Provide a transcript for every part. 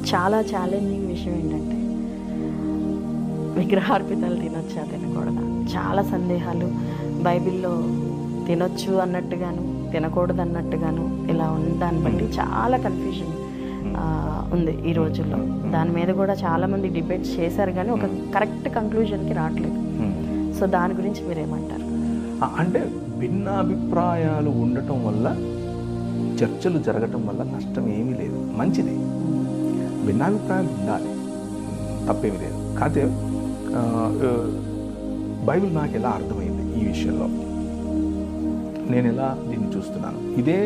చాలా ఛాలెంజింగ్ విషయం ఏంటంటే విగ్రహార్పితాలు తినొచ్చా తినకూడదా, చాలా సందేహాలు. బైబిల్లో తినొచ్చు అన్నట్టుగాను తినకూడదు అన్నట్టుగాను ఇలా ఉన్న దాన్ని బట్టి చాలా కన్ఫ్యూజన్ ఉంది ఈ రోజుల్లో. దాని మీద కూడా చాలామంది డిబేట్స్ చేశారు కానీ ఒక కరెక్ట్ కంక్లూజన్కి రావట్లేదు. సో దాని గురించి మీరేమంటారు? అంటే భిన్నాభిప్రాయాలు ఉండటం వల్ల, చర్చలు జరగటం వల్ల నష్టం ఏమీ లేదు, మంచిది. భిన్నాభిప్రాయాలు ఉండాలి, తప్పేమీ లేదు. కాకపోతే బైబిల్ నాకు ఎలా అర్థమైంది ఈ విషయంలో, నేను ఎలా దీన్ని చూస్తున్నాను, ఇది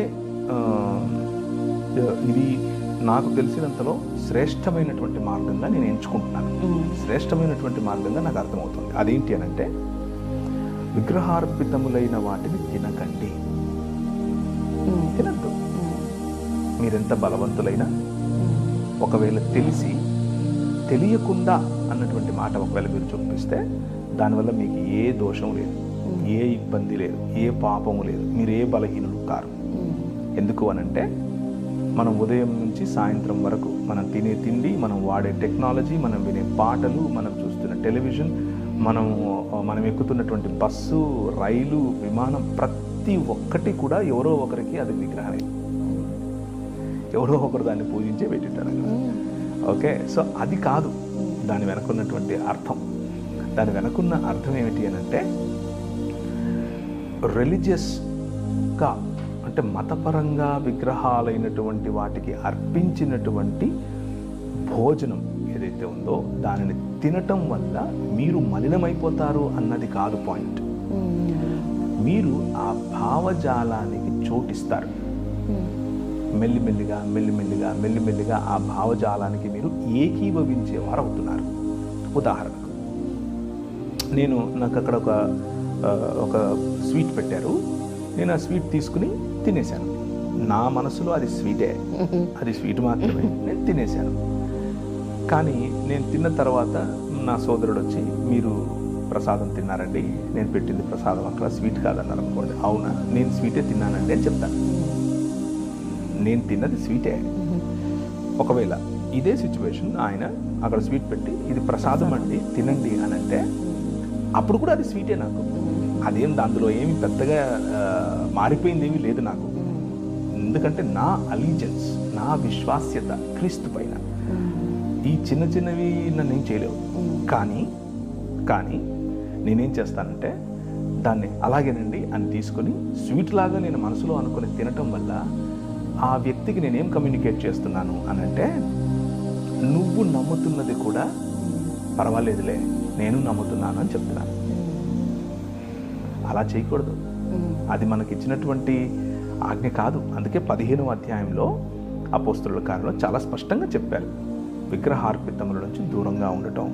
నాకు తెలిసినంతలో శ్రేష్టమైనటువంటి మార్గంగా నేను ఎంచుకుంటున్నాను. శ్రేష్టమైనటువంటి మార్గంగా నాకు అర్థమవుతుంది. అదేంటి అనంటే, విగ్రహార్పితములైన వాటిని తినకండి, తినద్దు. మీరెంత బలవంతులైనా, ఒకవేళ తెలియకుండా అన్నటువంటి మాట ఒకవేళ మీరు చూపిస్తే దానివల్ల మీకు ఏ దోషం లేదు, ఏ ఇబ్బంది లేదు, ఏ పాపము లేదు, మీరు ఏ బలహీనులు కారు. ఎందుకు అనంటే, మనం ఉదయం నుంచి సాయంత్రం వరకు మనం తినే తిండి, మనం వాడే టెక్నాలజీ, మనం వినే పాటలు, మనం చూస్తున్న టెలివిజన్, మనం ఎక్కుతున్నటువంటి బస్సు, రైలు, విమానం, ప్రతి ఒక్కటి కూడా ఎవరో ఒకరికి అది విగ్రహమే. ఎవరో ఒకరు దాన్ని పూజించే పెట్టింటారు. ఓకే, సో అది కాదు దాని వెనకున్నటువంటి అర్థం. దాని వెనకున్న అర్థం ఏమిటి అనంటే, రిలీజియస్గా అంటే మతపరంగా విగ్రహాలైనటువంటి వాటికి అర్పించినటువంటి భోజనం ఏదైతే ఉందో దానిని తినటం వల్ల మీరు మలినమైపోతారు అన్నది కాదు పాయింట్. మీరు ఆ భావజాలానికి చోటిస్తారు. మెల్లిమెల్లిగా ఆ భావజాలానికి మీరు ఏకీభవించేవారు అవుతున్నారు. ఉదాహరణకు, నాకు అక్కడ ఒక స్వీట్ పెట్టారు, నేను ఆ స్వీట్ తీసుకుని తినేశాను. నా మనసులో అది స్వీటే, అది స్వీట్ మాత్రమే, నేను తినేశాను. కానీ నేను తిన్న తర్వాత నా సోదరుడు వచ్చి, మీరు ప్రసాదం తిన్నారండి, నేను పెట్టింది ప్రసాదం, అక్కడ స్వీట్ కాదన్నారు అనుకోండి. అవునా, నేను స్వీటే తిన్నానండి అని చెప్తాను. నేను తిన్నది స్వీటే. ఒకవేళ ఇదే సిచ్యువేషన్ ఆయన అక్కడ స్వీట్ పెట్టి, ఇది ప్రసాదం అండి తినండి అని అంటే, అప్పుడు కూడా అది స్వీటే నాకు. అదేం అందులో ఏమి పెద్దగా మారిపోయింది ఏమీ లేదు నాకు. ఎందుకంటే నా అలీజెన్స్, నా విశ్వాస్యత క్రీస్తు పైన. ఈ చిన్నవి నన్ను ఏం చేయలేవు. కానీ నేనేం చేస్తానంటే, దాన్ని అలాగేనండి అని తీసుకొని స్వీట్ లాగా నేను మనసులో అనుకుని తినటం వల్ల ఆ వ్యక్తికి నేనేం కమ్యూనికేట్ చేస్తున్నాను అనంటే, నువ్వు నమ్ముతున్నది కూడా పర్వాలేదులే, నేను నమ్ముతున్నాను అని చెప్తున్నాను. అలా చేయకూడదు, అది మనకి ఇచ్చినటువంటి ఆజ్ఞ కాదు. అందుకే 15వ అధ్యాయంలో అపోస్తలుల కార్యంలో చాలా స్పష్టంగా చెప్పారు, విగ్రహార్పితముల నుంచి దూరంగా ఉండటం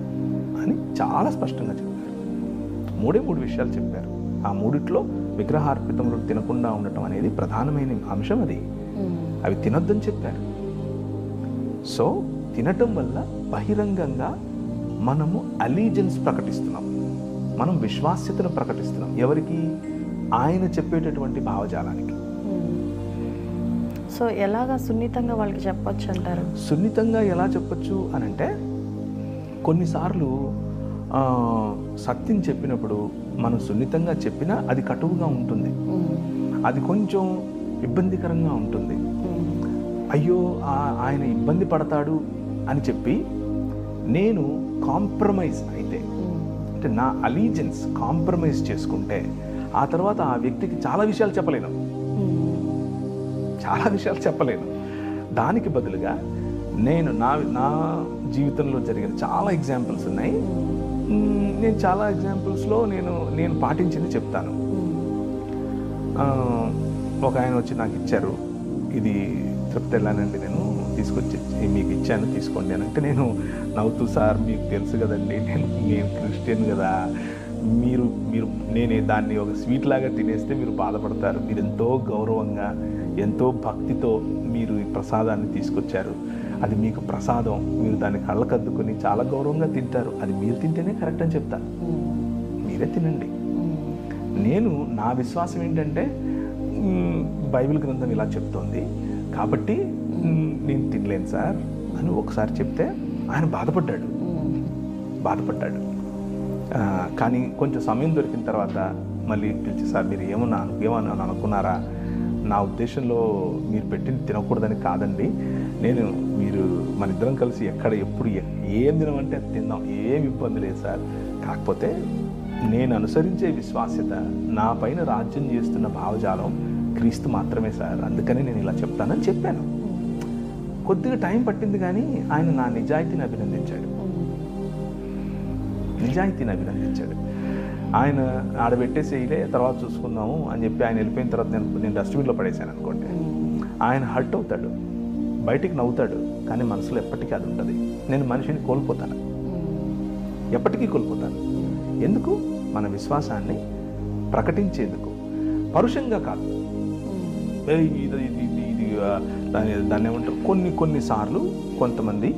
అని చాలా స్పష్టంగా చెప్పారు. 3 విషయాలు చెప్పారు. ఆ 3 విగ్రహార్పితములు తినకుండా ఉండటం అనేది ప్రధానమైన అంశం. అవి తినొద్దని చెప్పారు. సో తినటం వల్ల బహిరంగంగా మనము అలీజెన్స్ ప్రకటిస్తున్నాం, మనం విశ్వాస్యతను ప్రకటిస్తున్నాం. ఎవరికి? ఆయన చెప్పేటటువంటి భావజాలానికి. సో ఎలాగా సున్నితంగా వాళ్ళకి చెప్పొచ్చు అంటారు? సున్నితంగా ఎలా చెప్పొచ్చు అనంటే, కొన్నిసార్లు సత్యం చెప్పినప్పుడు మనం సున్నితంగా చెప్పినా అది కటువుగా ఉంటుంది, అది కొంచెం ఇబ్బందికరంగా ఉంటుంది. అయ్యో ఆయన ఇబ్బంది పడతాడు అని చెప్పి నేను కాంప్రమైజ్ అయితే, అంటే నా అలీజెన్స్ కాంప్రమైజ్ చేసుకుంటే, ఆ తర్వాత ఆ వ్యక్తికి చాలా విషయాలు చెప్పలేను. దానికి బదులుగా నేను నా జీవితంలో జరిగిన చాలా ఎగ్జాంపుల్స్ ఉన్నాయి. నేను చాలా ఎగ్జాంపుల్స్లో నేను పాటించింది చెప్తాను. ఒక ఆయన వచ్చి నాకు ఇచ్చారు, ఇది తిరుపతి వెళ్ళానండి, నేను తీసుకొచ్చి మీకు ఇచ్చాను, తీసుకోండి అని అంటే, నేను నవ్వుతూ, సార్ మీకు తెలుసు కదండి, నేను క్రిస్టియన్ కదా, మీరు నేను దాన్ని ఒక స్వీట్ లాగా తినేస్తే మీరు బాధపడతారు. మీరు ఎంతో గౌరవంగా, ఎంతో భక్తితో మీరు ఈ ప్రసాదాన్ని తీసుకొచ్చారు, అది మీకు ప్రసాదం, మీరు దాన్ని కళ్ళకద్దుకొని చాలా గౌరవంగా తింటారు, అది మీరు తింటేనే కరెక్ట్ అని చెప్తాను. మీరే తినండి. నా విశ్వాసం ఏంటంటే, బైబిల్ గ్రంథం ఇలా చెప్తోంది కాబట్టి నేను తినలేను సార్, అని ఒకసారి చెప్తే ఆయన బాధపడ్డాడు. కానీ కొంచెం సమయం దొరికిన తర్వాత మళ్ళీ పిలిచి, సార్ మీరు ఏమన్నా అనుకున్నారా? నా ఉద్దేశంలో మీరు పెట్టింది తినకూడదని కాదండి. మీరు మన ఇద్దరం కలిసి ఎక్కడ ఎప్పుడు ఏం తినమంటే అది తిందాం, ఏం ఇబ్బంది లేదు సార్. కాకపోతే నేను అనుసరించే విశ్వాస్యత, నా పైన రాజ్యం చేస్తున్న భావజాలం క్రీస్తు మాత్రమే సార్. అందుకని నేను ఇలా చెప్తానని చెప్పాను. కొద్దిగా టైం పట్టింది, కానీ ఆయన నా నిజాయితీని అభినందించాడు. ఆయన ఆడబెట్టేసేయలే, తర్వాత చూసుకుందాము అని చెప్పి ఆయన వెళ్ళిపోయిన తర్వాత నేను డస్ట్బిన్లో పడేసాను అనుకోండి, ఆయన హర్ట్ అవుతాడు, బయటికి నవ్వుతాడు, కానీ మనసులో ఎప్పటికీ అది ఉంటుంది. నేను మనిషిని కోల్పోతాను, ఎప్పటికీ కోల్పోతాను. ఎందుకు? మన విశ్వాసాన్ని ప్రకటించేందుకు, పరుషంగా కాదు. దాన్ని ఏమంటారు, కొన్నిసార్లు కొంతమంది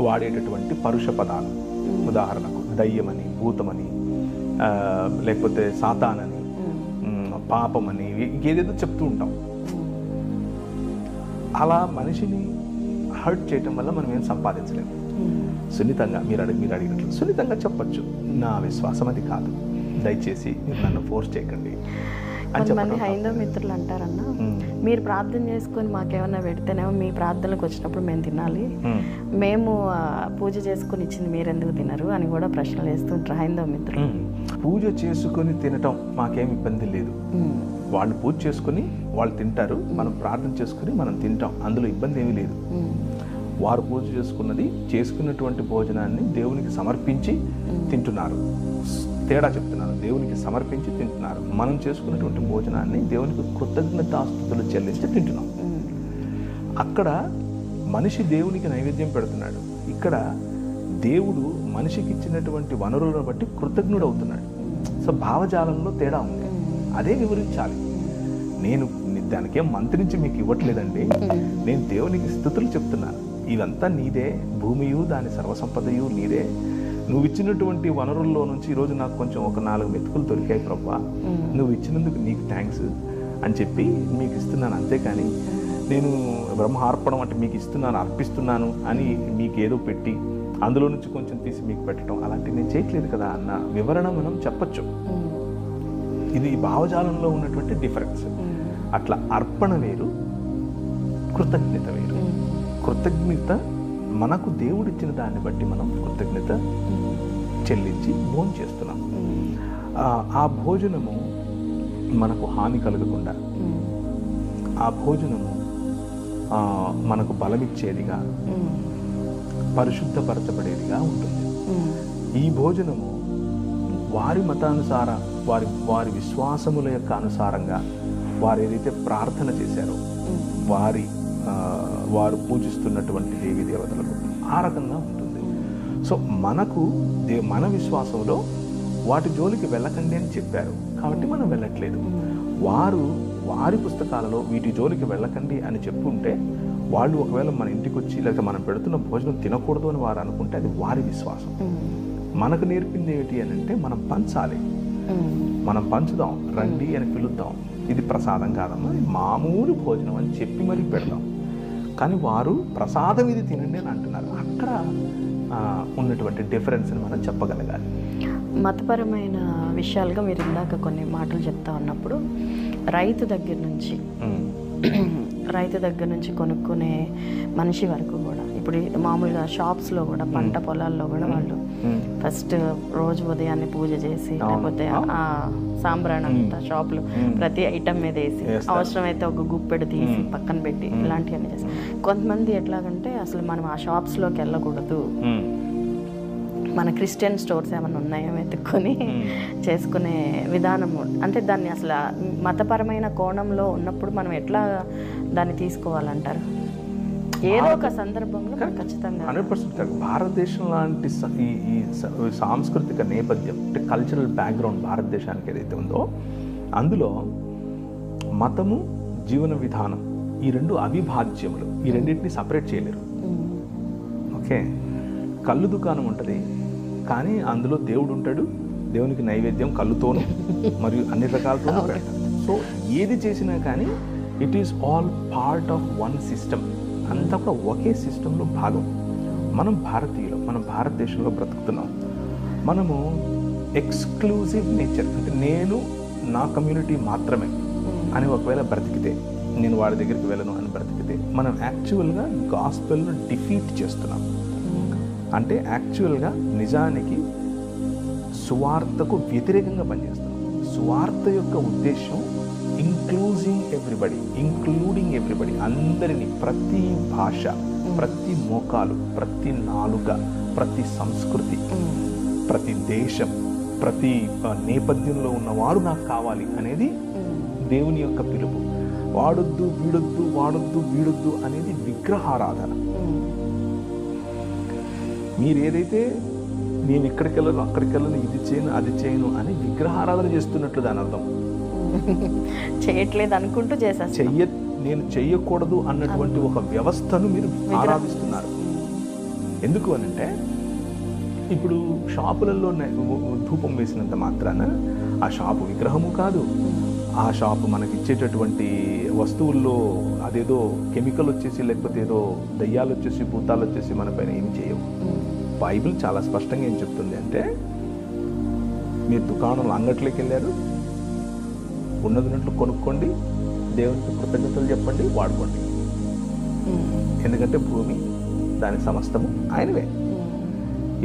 వాడేటటువంటి పరుష పదాలు, ఉదాహరణకు దయ్యమని, భూతమని, లేకపోతే సాతానని, పాపమని, ఏదేదో చెప్తూ ఉంటాం. అలా మనిషిని హర్ట్ చేయటం వల్ల మనం ఏం సంపాదించలేము. సున్నితంగా మీరు అడిగినట్లు సున్నితంగా చెప్పచ్చు, నా విశ్వాసం అది కాదు, దయచేసి మీరు నన్ను ఫోర్స్ చేయకండి. కొంతమంది హైందవ మిత్రులు అంటారన్నా, మీరు ప్రార్థన చేసుకొని మాకేమన్నా పెడితేనేమో మీ ప్రార్థనలకు వచ్చినప్పుడు మేము తినాలి, మేము పూజ చేసుకుని ఇచ్చింది మీరెందుకు తినరు అని కూడా ప్రశ్నలు వేస్తుంటారు హైందవ మిత్రులు. పూజ చేసుకొని తినటం మాకేం ఇబ్బంది లేదు. వాళ్ళు పూజ చేసుకుని వాళ్ళు తింటారు, మనం ప్రార్థన చేసుకుని మనం తింటాం, అందులో ఇబ్బంది ఏమీ లేదు. వారు పూజ చేసుకున్నటువంటి భోజనాన్ని దేవునికి సమర్పించి తింటున్నారు. తేడా చెప్తున్నాను, దేవునికి సమర్పించి తింటున్నారు. మనం చేసుకున్నటువంటి భోజనాన్ని దేవునికి కృతజ్ఞతాస్తుతులు చెల్లించి తింటున్నాం. అక్కడ మనిషి దేవునికి నైవేద్యం పెడుతున్నాడు, ఇక్కడ దేవుడు మనిషికి ఇచ్చినటువంటి వనరులను బట్టి కృతజ్ఞుడు అవుతున్నాడు. సో భావజాలంలో తేడా ఉంది, అదే వివరించాలి. నేను దానికేం మంత్రించి మీకు ఇవ్వట్లేదండి, నేను దేవునికి స్తుతులు చెప్తున్నాను. ఇదంతా నీదే, భూమియు దాని సర్వసంపదయు నీదే. నువ్వు ఇచ్చినటువంటి వనరుల్లో నుంచి ఈరోజు నాకు కొంచెం ఒక 4 మెతుకులు దొరికాయి ప్రభా, నువ్వు ఇచ్చినందుకు నీకు థ్యాంక్స్ అని చెప్పి మీకు ఇస్తున్నాను. అంతేకాని నేను బ్రహ్మార్పణం అంటే మీకు ఇస్తున్నాను, అర్పిస్తున్నాను అని మీకు ఏదో పెట్టి అందులో నుంచి కొంచెం తీసి మీకు పెట్టడం అలాంటివి నేను చేయట్లేదు కదా అన్న వివరణ మనం చెప్పచ్చు. ఇది భావజాలంలో ఉన్నటువంటి డిఫరెన్స్. అట్లా అర్పణ వేరు, కృతజ్ఞత వేరు. కృతజ్ఞత మనకు దేవుడిచ్చిన దాన్ని బట్టి మనం కృతజ్ఞత చెల్లించి భోజనం చేస్తున్నాం. ఆ భోజనము మనకు హాని కలగకుండా, ఆ భోజనము మనకు బలమిచ్చేదిగా, పరిశుద్ధపరచబడేదిగా ఉంటుంది. ఈ భోజనము వారి మతానుసార, వారి విశ్వాసముల యొక్క అనుసారంగా వారు ఏదైతే ప్రార్థన చేశారో, వారు పూజిస్తున్నటువంటి దేవీ దేవతలకు ఆ రకంగా ఉంటుంది. సో మనకు మన విశ్వాసంలో వాటి జోలికి వెళ్ళకండి అని చెప్పారు కాబట్టి మనం వెళ్ళట్లేదు. వారి పుస్తకాలలో వీటి జోలికి వెళ్ళకండి అని చెప్పుంటే వాళ్ళు ఒకవేళ మన ఇంటికి వచ్చి లేకపోతే మనం పెడుతున్న భోజనం తినకూడదు అని వారు అనుకుంటే అది వారి విశ్వాసం. మనకు నేర్పింది ఏంటి అని అంటే మనం పంచాలి, మనం పంచుదాం, రండి అని పిలుద్దాం. ఇది ప్రసాదం కాదమ్మా, ఇది మామూలు భోజనం అని చెప్పి మరీ పెడదాం. కానీ వారు ప్రసాదం ఇది తినండి అని అంటున్నారు. అక్కడ ఉన్నటువంటి డిఫరెన్స్ని మనం చెప్పగలగాలి. మతపరమైన విషయాలుగా మీరు ఇందాక కొన్ని మాటలు చెప్తా ఉన్నప్పుడు రైతు దగ్గర నుంచి కొనుక్కునే మనిషి వరకు కూడా, ఇప్పుడు మామూలుగా షాప్స్లో కూడా, పంట పొలాల్లో కూడా వాళ్ళు ఫస్ట్ రోజు ఉదయాన్నే పూజ చేసి, లేకపోతే సాంబ్రాణి అంతా షాప్లో ప్రతి ఐటమ్ మీద వేసి, అవసరమైతే ఒక గుప్పెడు తీసి పక్కన పెట్టి ఇలాంటివన్నీ చేసి, కొంతమంది ఎట్లాగంటే అసలు మనం ఆ షాప్స్లోకి వెళ్ళకూడదు, మన క్రిస్టియన్ స్టోర్స్ ఏమైనా ఉన్నాయో వెతుక్కొని చేసుకునే విధానము. అంటే దాన్ని అసలు మతపరమైన కోణంలో ఉన్నప్పుడు మనం ఎట్లా దాన్ని తీసుకోవాలంటారు? ఏదో ఒక సందర్భంలో ఖచ్చితంగా 100% భారతదేశం లాంటి ఈ సాంస్కృతిక నేపథ్యం అంటే కల్చరల్ బ్యాక్గ్రౌండ్ భారతదేశానికి ఏదైతే ఉందో, అందులో మతము, జీవన విధానం ఈ రెండు అవిభాజ్యములు. ఈ రెండింటిని సపరేట్ చేయలేరు. ఓకే, కళ్ళు దుకాణం ఉంటుంది కానీ అందులో దేవుడు ఉంటాడు, దేవునికి నైవేద్యం కళ్ళుతోనూ మరియు అన్ని రకాలతోనూ పెడతాడు. సో ఏది చేసినా కానీ it is all part of one system అంతా కూడా ఒకే సిస్టంలో భాగం. మనం భారతీయులు, మనం భారతదేశంలో బ్రతుకుతున్నాం. మనము ఎక్స్క్లూజివ్ నేచర్, అంటే నేను నా కమ్యూనిటీ మాత్రమే అని ఒకవేళ బ్రతికితే, నేను వాడి దగ్గరికి వెళ్ళను అని బ్రతికితే, మనం యాక్చువల్గా గాస్పెల్ను డిఫీట్ చేస్తున్నాం. అంటే యాక్చువల్గా నిజానికి సువార్తకు వ్యతిరేకంగా పనిచేస్తున్నాం. సువార్త యొక్క ఉద్దేశం ఇంక్లూడింగ్ ఎవ్రీబడి, అందరినీ, ప్రతి భాష, ప్రతి మోకాలు, ప్రతి నాలుక, ప్రతి సంస్కృతి, ప్రతి దేశం, ప్రతి నేపథ్యంలో ఉన్నవారు నాకు కావాలి అనేది దేవుని యొక్క పిలుపు. వాడొద్దు వీడొద్దు అనేది విగ్రహారాధన. మీరు ఏదైతే నేను ఇక్కడికి వెళ్ళను అక్కడికి వెళ్ళను, ఇది చేయను అది చేయను అని విగ్రహారాధన చేస్తున్నట్లు దాని అర్థం. చేయట్లేదు అనుకుంటూ చేసేస్తారు. నేను చెయ్యకూడదు అన్నటువంటి ఒక వ్యవస్థను మీరు ఆరాధిస్తున్నారు. ఎందుకు అనంటే, ఇప్పుడు షాపులలో ధూపం వేసినంత మాత్రాన ఆ షాపు విగ్రహము కాదు. ఆ షాపు మనకి ఇచ్చేటటువంటి వస్తువుల్లో అదేదో కెమికల్ వచ్చేసి, లేకపోతే ఏదో దయ్యాలు వచ్చేసి, భూతాలు వచ్చేసి మన పైన ఏమి చేయవు. బైబిల్ చాలా స్పష్టంగా ఏం చెప్తుంది అంటే, మీరు దుకాణంలో అంగట్లోకి వెళ్ళారు, ఉన్నదిన్నట్లు కొనుక్కోండి, దేవునికి కృతజ్ఞతలు చెప్పండి, వాడుకోండి. ఎందుకంటే భూమి, దాని సమస్తము ఆయనవే.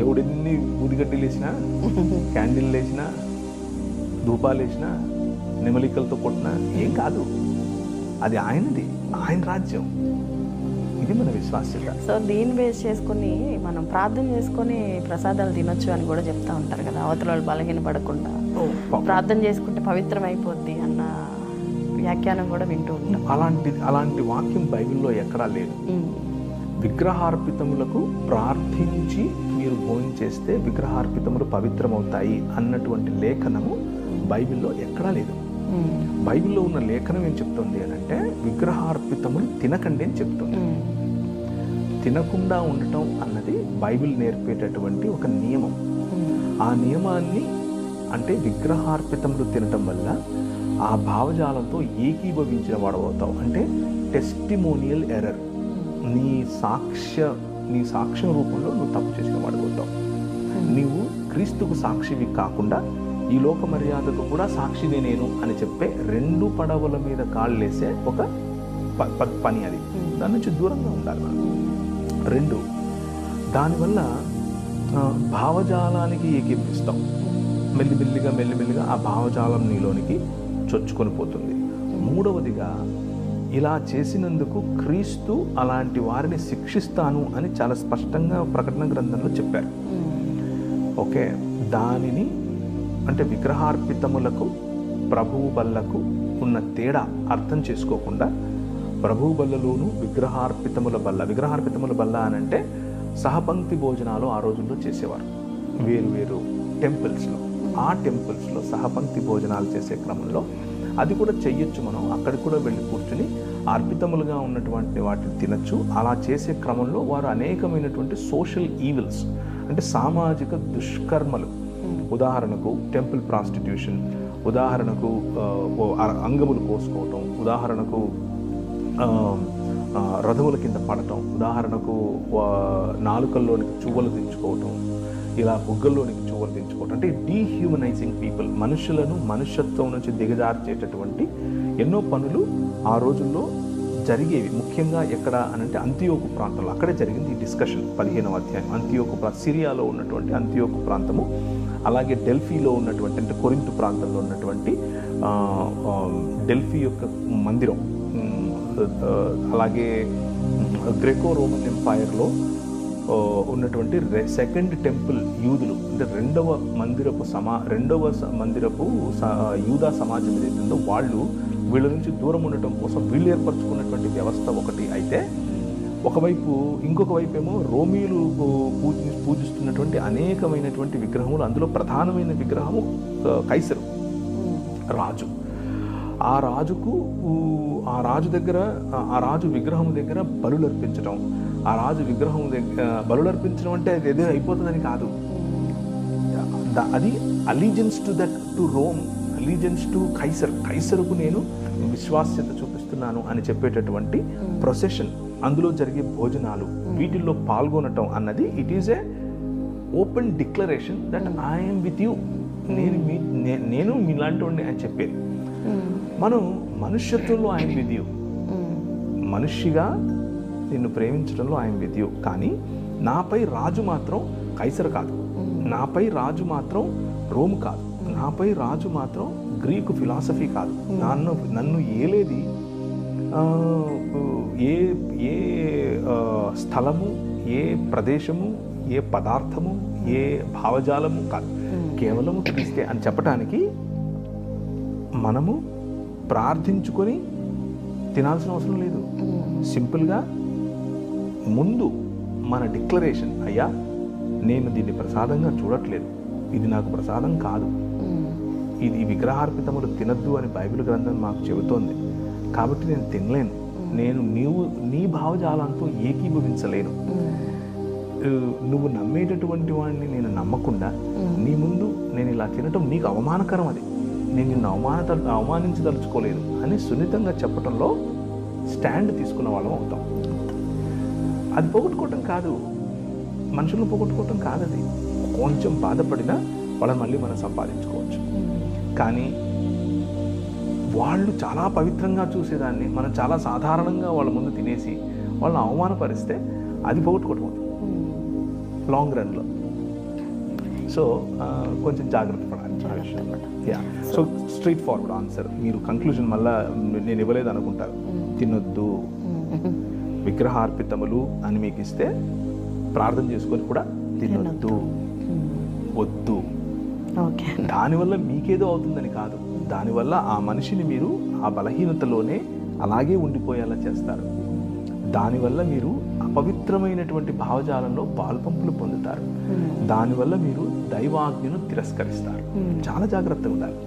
ఎవడెన్ని ఊదిగడ్డలు వేసినా, క్యాండిల్ వేసినా, ధూపాలు వేసినా, నెమలికలతో కొట్టినా ఏం కాదు. అది ఆయనది, ఆయన రాజ్యం. ఇది మన విశ్వాస్యత. సో దీన్ని బేస్ చేసుకుని మనం ప్రార్థన చేసుకొని ప్రసాదాలు తినొచ్చు అని కూడా చెప్తా ఉంటారు కదా, అవతల వాళ్ళు బలహీన పడకుండా ప్రార్థన చేసుకుంటే పవిత్రం అయిపోద్ది అన్న వ్యాఖ్యానం కూడా వింటూ ఉంటాం. అలాంటి వాక్యం బైబిల్లో ఎక్కడా లేదు. విగ్రహార్పితములకు ప్రార్థించి మీరు భోజనం చేస్తే విగ్రహార్పితములు పవిత్రమవుతాయి అన్నటువంటి లేఖనము బైబిల్లో ఎక్కడా లేదు. బైబిల్లో ఉన్న లేఖనం ఏం చెప్తుంది అని అంటే, విగ్రహార్పితములు తినకండి అని చెప్తుంది. తినకుండా ఉండటం అన్నది బైబిల్ నేర్పేటటువంటి ఒక నియమం. ఆ నియమాన్ని, అంటే విగ్రహార్పితములు తినటం వల్ల ఆ భావజాలంతో ఏకీభవించిన వాడవుతావు. అంటే టెస్టిమోనియల్ ఎర్రర్, నీ సాక్ష్యం రూపంలో నువ్వు తప్పు చేసిన వాడవుతావు. నీవు క్రీస్తుకు సాక్షివి కాకుండా ఈ లోక మర్యాదకు కూడా సాక్షినే నేను అని చెప్పే 2 పడవల మీద కాళ్ళేసే ఒక పని అది. దాని నుంచి దూరంగా ఉండాలి మనం. 2, దానివల్ల భావజాలానికి ఏకీభవిస్తాం. మెల్లిమెల్లిగా ఆ భావజాలం నీలోనికి చొచ్చుకొని పోతుంది. 3వదిగా, ఇలా చేసినందుకు క్రీస్తు అలాంటి వారిని శిక్షిస్తాను అని చాలా స్పష్టంగా ప్రకటన గ్రంథంలో చెప్పారు. ఓకే, దానిని అంటే విగ్రహార్పితములకు ప్రభువు బల్లకు ఉన్న తేడా అర్థం చేసుకోకుండా, ప్రభువు బల్లలోను విగ్రహార్పితముల బల్ల అని అంటే సహపంక్తి భోజనాలు ఆ రోజుల్లో చేసేవారు వేరు టెంపుల్స్లో. ఆ టెంపుల్స్లో సహపంక్తి భోజనాలు చేసే క్రమంలో అది కూడా చెయ్యొచ్చు. మనం అక్కడికి కూడా వెళ్ళి కూర్చుని అర్పితములుగా ఉన్నటువంటి వాటిని తినచ్చు. అలా చేసే క్రమంలో వారు అనేకమైనటువంటి సోషల్ ఈవిల్స్, అంటే సామాజిక దుష్కర్మలు, ఉదాహరణకు టెంపుల్ ప్రాస్టిట్యూషన్, ఉదాహరణకు అంగములు కోసుకోవటం, ఉదాహరణకు రథముల కింద పడటం, ఉదాహరణకు నాలుకల్లోనికి చువ్వలు దించుకోవటం, ఇలా బుగ్గల్లోనికి చువ్వలు దించుకోవటం, అంటే డీహ్యూమనైజింగ్ పీపుల్, మనుషులను మనుష్యత్వం నుంచి దిగజార్చేటటువంటి ఎన్నో పనులు ఆ రోజుల్లో జరిగేవి. ముఖ్యంగా ఎక్కడ అనంటే అంతియోకు ప్రాంతంలో. అక్కడే జరిగింది ఈ డిస్కషన్. 15వ అధ్యాయం సిరియాలో ఉన్నటువంటి అంతియోకు ప్రాంతము, అలాగే డెల్ఫీలో ఉన్నటువంటి, అంటే కొరింథు ప్రాంతంలో ఉన్నటువంటి డెల్ఫీ యొక్క మందిరం, అలాగే గ్రెకో రోమన్ ఎంపైర్లో ఉన్నటువంటి సెకండ్ టెంపుల్ యూదులు, అంటే రెండవ మందిరపు యూదా సమాజం ఏదైతుందో వాళ్ళు వీళ్ళ నుంచి దూరం ఉండటం కోసం వీళ్ళు ఏర్పరచుకున్నటువంటి వ్యవస్థ ఒకటి అయితే, ఇంకొక వైపు ఏమో రోమీలు పూజిస్తున్నటువంటి అనేకమైనటువంటి విగ్రహములు. అందులో ప్రధానమైన విగ్రహము కైసరు, రాజు. ఆ రాజు విగ్రహం దగ్గర బలులు అర్పించడం, ఆ రాజు విగ్రహం దగ్గర బలులు అర్పించడం అంటే అది ఏదో అయిపోతుందని కాదు. అది allegiance to Rome, allegiance to కైసరుకు నేను విశ్వాస్యత చూపిస్తున్నాను అని చెప్పేటటువంటి ప్రొసెషన్. అందులో జరిగే భోజనాలు, వీటిల్లో పాల్గొనటం అన్నది it is a open declaration that I'm with you, నేను మీలాంటి వాడిని అని చెప్పేది. మనం మనుష్యత్వంలో ఐఎమ్ విత్ యూ, మనిషిగా నిన్ను ప్రేమించడంలో ఐఎమ్ విత్ యూ, కానీ నాపై రాజు మాత్రం కైసర్ కాదు, నాపై రాజు మాత్రం రోమ్ కాదు, నాపై రాజు మాత్రం గ్రీకు ఫిలాసఫీ కాదు, నన్ను ఏలేది ఏ ఏ స్థలము, ఏ ప్రదేశము, ఏ పదార్థము, ఏ భావజాలము కాదు, కేవలము క్రీస్తే అని చెప్పటానికి మనము ప్రార్థించుకొని తినాల్సిన అవసరం లేదు. సింపుల్గా ముందు మన డిక్లరేషన్, అయ్యా నేను దీన్ని ప్రసాదంగా చూడట్లేదు, ఇది నాకు ప్రసాదం కాదు, ఇది విగ్రహార్పితములు తినద్దు అని బైబిల్ గ్రంథం మాకు చెబుతోంది, కాబట్టి నేను తినలేను, నేను నీ భావజాలంతో ఏకీభవించలేను, నువ్వు నమ్మేటటువంటి వాడిని నేను నమ్మకుండా నీ ముందు నేను ఇలా తినటం నీకు అవమానకరం, అది నేను నిన్ను అవమానించదలుచుకోలేదు అని సున్నితంగా చెప్పడంలో స్టాండ్ తీసుకున్న వాళ్ళం అవుతాం. అది పోగొట్టుకోవటం కాదు, మనుషులను పోగొట్టుకోవటం కాదు, అది కొంచెం బాధపడినా వాళ్ళని మళ్ళీ మనం సంపాదించుకోవచ్చు. కానీ వాళ్ళు చాలా పవిత్రంగా చూసేదాన్ని మనం చాలా సాధారణంగా వాళ్ళ ముందు తినేసి వాళ్ళని అవమానపరిస్తే అది పోగొట్టుకోవటం అవుతుంది లాంగ్ రన్లో. సో కొంచెం జాగ్రత్త పడాలి. సో స్ట్రైట్ ఫార్వర్డ్ ఆన్సర్, మీరు కంక్లూజన్ మళ్ళా నేను ఇవ్వలేదు అనుకుంటారు. తినొద్దు, విగ్రహార్పితములు అని మీకు ఇస్తే ప్రార్థన చేసుకొని కూడా తినొద్దు, వద్దు. దానివల్ల మీకేదో అవుతుందని కాదు, దానివల్ల ఆ మనిషిని మీరు ఆ బలహీనతలోనే అలాగే ఉండిపోయేలా చేస్తారు. దానివల్ల మీరు అపవిత్రమైనటువంటి భావజాలంలో పాల్పంపులు పొందుతారు. దానివల్ల మీరు దైవాజ్ఞను తిరస్కరిస్తారు. చాలా జాగ్రత్తగా ఉండాలి.